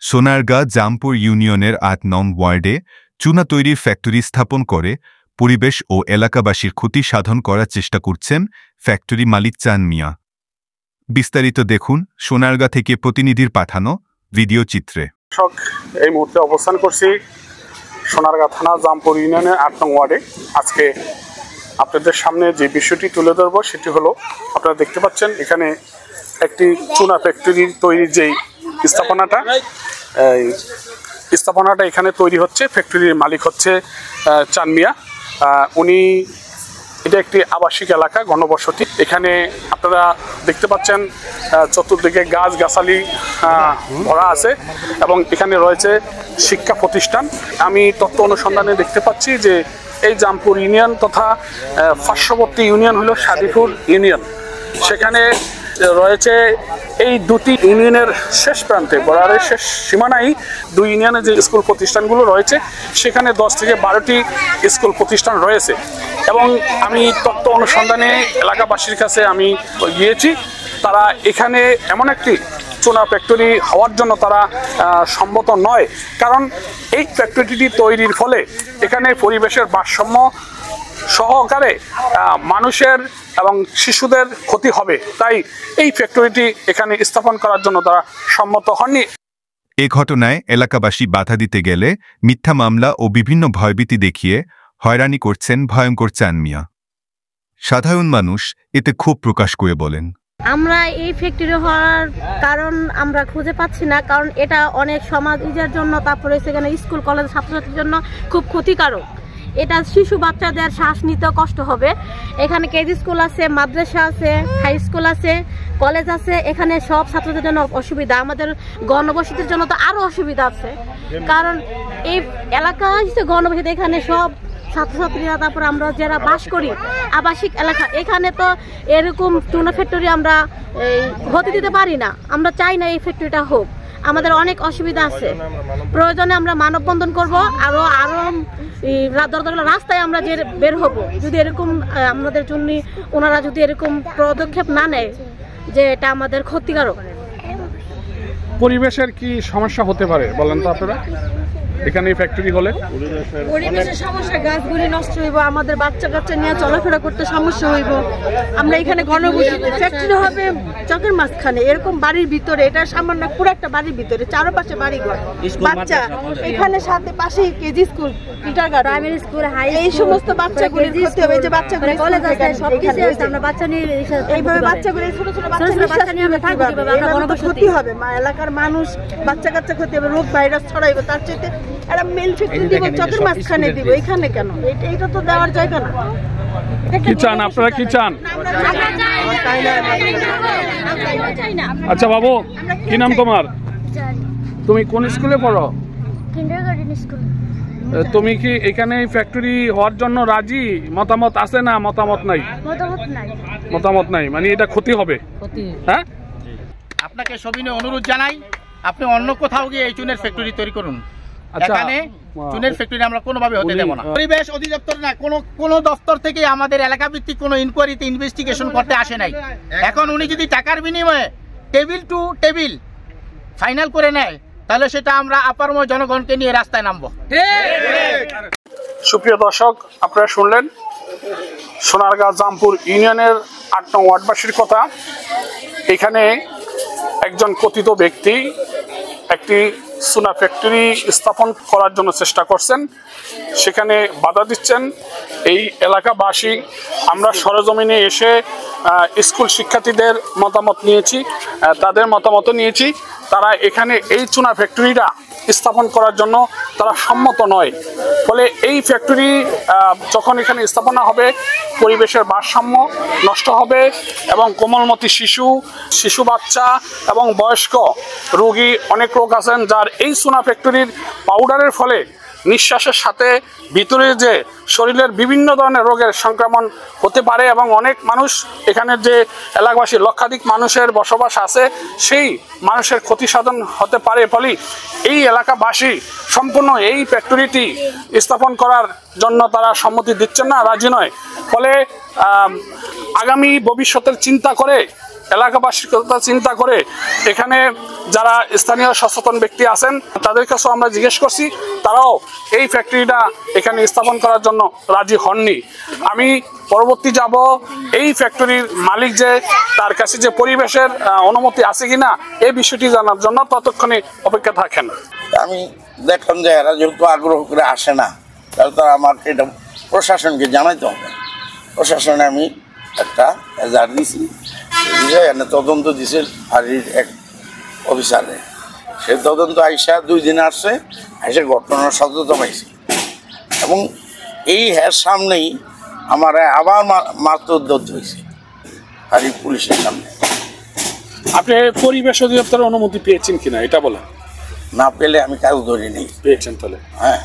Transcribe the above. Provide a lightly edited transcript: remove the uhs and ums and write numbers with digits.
সোনারগাঁ জামপুর ইউনিয়নের ৮ নং ওয়ার্ডে চুনা তৈরির ফ্যাক্টরি স্থাপন করে পরিবেশ ও এলাকাবাসীর ক্ষতি সাধন করার চেষ্টা করছেন ফ্যাক্টরি মালিক চান মিয়া। বিস্তারিত দেখুন সোনারগাঁ থেকে প্রতিনিধির পাঠানো ভিডিও চিত্রে। এই মুহূর্তে অবস্থান করছি সোনারগাঁ থানা জামপুর ইউনিয়নের ৮ নং ওয়ার্ডে। আজকে আপনাদের সামনে যে বিষয়টি তুলে ধরবো সেটি হলো, আপনারা দেখতে পাচ্ছেন এখানে একটি চুনা ফ্যাক্টরি তৈরির যেই স্থাপনাটা এখানে তৈরি হচ্ছে। ফ্যাক্টরির মালিক হচ্ছে চান মিয়া। উনি এটা একটি আবাসিক এলাকা, ঘনবসতি। এখানে আপনারা দেখতে পাচ্ছেন চতুর্দিকে গাছগাছালি ভরা আছে এবং এখানে রয়েছে শিক্ষা প্রতিষ্ঠান। আমি তথ্য অনুসন্ধানে দেখতে পাচ্ছি যে এই জামপুর ইউনিয়ন তথা পার্শ্ববর্তী ইউনিয়ন হলো সাদিপুর ইউনিয়ন। সেখানে রয়েছে এই দুটি ইউনিয়নের শেষ প্রান্তে, বর্ডারের শেষ সীমানায় দুই ইউনিয়নের যে স্কুল প্রতিষ্ঠানগুলো রয়েছে সেখানে 10 থেকে 12টি স্কুল প্রতিষ্ঠান রয়েছে। এবং আমি তথ্য অনুসন্ধানে এলাকাবাসীর কাছে আমি গিয়েছি, তারা এখানে এমন একটি চুনা ফ্যাক্টরি হওয়ার জন্য তারা সম্মত নয়। কারণ এই ফ্যাক্টরিটি তৈরির ফলে এখানে পরিবেশের ভারসাম্য সহকারে মানুষের এবং শিশুদের ক্ষতি হবে, তাই এই ফ্যাক্টরিটি এখানে স্থাপন করার জন্য তারা সম্মত হননি। এ ঘটনায় এলাকাবাসী বাধা দিতে গেলে মিথ্যা মামলা ও বিভিন্ন ভয়ভীতি দেখিয়ে হয়রানি করছেন ভয়ঙ্কর চান মিয়া। সাধারণ মানুষ এতে ক্ষোভ প্রকাশ করে বলেন, আমরা এই ফ্যাক্টরি হওয়ার কারণ আমরা খুঁজে পাচ্ছি না, কারণ এটা অনেক সমাজের জন্য, তারপরে সেখানে স্কুল কলেজ ছাত্রছাত্রীর জন্য খুব ক্ষতিকারক। এটা শিশু বাচ্চাদের শ্বাস নিতে কষ্ট হবে। এখানে কেজি স্কুল আছে, মাদ্রাসা আছে, হাই স্কুল আছে, কলেজ আছে, এখানে সব ছাত্রদের জন্য অসুবিধা। আমাদের গণবসতির জন্য তো আরও অসুবিধা আছে, কারণ এই এলাকা হচ্ছে গণবসতি। এখানে সব ছাত্রছাত্রীরা, তারপরে আমরা যারা বাস করি আবাসিক এলাকা, এখানে তো এরকম চুনা ফ্যাক্টরি আমরা হতে দিতে পারি না। আমরা চাই না এই ফ্যাক্টরিটা হোক, আমাদের অনেক অসুবিধা আছে। প্রয়োজনে আমরা মানববন্ধন করব, আরো রাস্তায় আমরা যে বের হব যদি এরকম আমাদের জন্য ওনারা যদি এরকম পদক্ষেপ না নেয় যে এটা আমাদের ক্ষতিকারক। পরিবেশের কি সমস্যা হতে পারে বলেন তো আপনারা? এখানে ফ্যাক্টরি হলে পরিবেশের সমস্যা, গাছগুলি নষ্ট হইব, আমাদের বাচ্চা কাচ্চা নিয়ে চলাফেরা করতে সমস্যা হইব। আমরা এখানে ঘনবসতি, ফ্যাক্টরি হবে চকের মাঝখানে, এরকম বাড়ির ভিতরে, এটা সামান্য পুরো একটা বাড়ির ভিতরে, চারপাশে বাড়িঘর, বাচ্চা এখানে সাথে পাশেই KG school, kindergarten, primary school, high, এই সমস্ত বাচ্চাগুলির ক্ষতি হবে। যে বাচ্চাগুলো কলেজ আছে, সব কিছু আছে, আমরা বাচ্চা নিয়ে এইভাবে বাচ্চাগুলো ছোট ছোট বাচ্চা নিয়ে আমরা থাকবো, আমরা ঘনবসতি হবে, এলাকার মানুষ বাচ্চা কাচ্চা ক্ষতি হবে, রোগ ভাইরাস ছড়াইবে। তার চাইতে একটা মেল ফ্যাক্টরি দিব, চকের মাঝখানে দিব, এখানে কেন? এটা তো দেওয়ার জায়গা না। কি চান আপনারা? কি চান? আচ্ছা বাবু, কি নাম তোমার? তুমি কোন স্কুলে পড়ো? Kindergarten school. তুমি কি এখানে ফ্যাক্টরি হওয়ার জন্য রাজি? মতামত আছে না মতামত নাই? মতামত নাই মানে এটা ক্ষতি হবে। হ্যাঁ, আপনাকে সবিনয় অনুরোধ জানাই, আপনি অন্য কোথাও গিয়ে এই চুনের ফ্যাক্টরি তৈরি করুন। এখানে চুনের ফ্যাক্টরি আমরা কোনোভাবে হতে দেব না। পরিবেশ অধিদপ্তর না, কোন দপ্তর থেকে আমাদের এলাকা ভিত্তিক কোনো ইনকোয়ারিতে ইনভেস্টিগেশন করতে আসে নাই। এখন উনি যদি টাকার বিনিময়ে টেবিল টু টেবিল ফাইনাল করে নেয়, তাহলে সেটা আমরা আপামর জনগণকে নিয়ে রাস্তায় নামবো। সুপ্রিয় দর্শক, আপনারা শুনলেন সোনারগাঁ জামপুর ইউনিয়নের ৮ নং ওয়ার্ডবাসীর কথা। এখানে একজন কথিত ব্যক্তি একটি চুনা ফ্যাক্টরি স্থাপন করার জন্য চেষ্টা করছেন, সেখানে বাধা দিচ্ছেন এই এলাকাবাসী। আমরা সরেজমিনে এসে স্কুল শিক্ষার্থীদের মতামত নিয়েছি, তাদের মতামত নিয়েছি। তারা এখানে এই চুনা ফ্যাক্টরিটা স্থাপন করার জন্য তারা সম্মত নয়। ফলে এই ফ্যাক্টরি যখন এখানে স্থাপনা হবে, পরিবেশের ভারসাম্য নষ্ট হবে এবং কোমলমতি শিশু বাচ্চা এবং বয়স্ক রোগী, অনেক রোগ আছেন যার এই চুনা ফ্যাক্টরির পাউডারের ফলে নিঃশ্বাসের সাথে ভিতরে যে শরীরের বিভিন্ন ধরনের রোগের সংক্রমণ হতে পারে এবং অনেক মানুষ, এখানে যে এলাকাবাসী লক্ষাধিক মানুষের বসবাস আছে, সেই মানুষের ক্ষতি সাধন হতে পারে। ফলে এই এলাকাবাসী সম্পূর্ণ এই ফ্যাক্টরিটি স্থাপন করার জন্য তারা সম্মতি দিচ্ছেন না, রাজি নয়। ফলে আগামী ভবিষ্যতের চিন্তা করে এলাকাবাসীর কথা চিন্তা করে এখানে যারা স্থানীয় সচেতন ব্যক্তি আছেন তাদের কাছেও আমরা জিজ্ঞেস করছি, তারাও এই ফ্যাক্টরিটা এখানে স্থাপন করার জন্য রাজি হননি। আমি পরবর্তী যাব এই ফ্যাক্টরির মালিক যে তার কাছে যে পরিবেশের অনুমতি আছে কিনা এই বিষয়টি জানার জন্য, ততক্ষণে অপেক্ষা থাকেন। আমি দেখলাম যে এরা যেহেতু আগ্রহ করে আসে না, তাহলে তারা আমার এটা প্রশাসনকে জানাইতে হবে। প্রশাসনে আমি একটা এজাহার দিয়েছি, এনে তদন্ত দিছে ফাঁড়ির এক অফিসারে। সে তদন্ত আইসা 2 দিন আসছে, এসে ঘটনার সত্যতা পাইছি এবং এই হ্যার সামনেই আমার আবার মারধর হয়েছে ফাঁড়ির পুলিশের সামনে। আপনি পরিবেশ অধিদপ্তরের অনুমতি পেয়েছেন কিনা এটা বলেন। না পেলে আমি কাজ ধরে নেই। পেয়েছেন তাহলে? হ্যাঁ।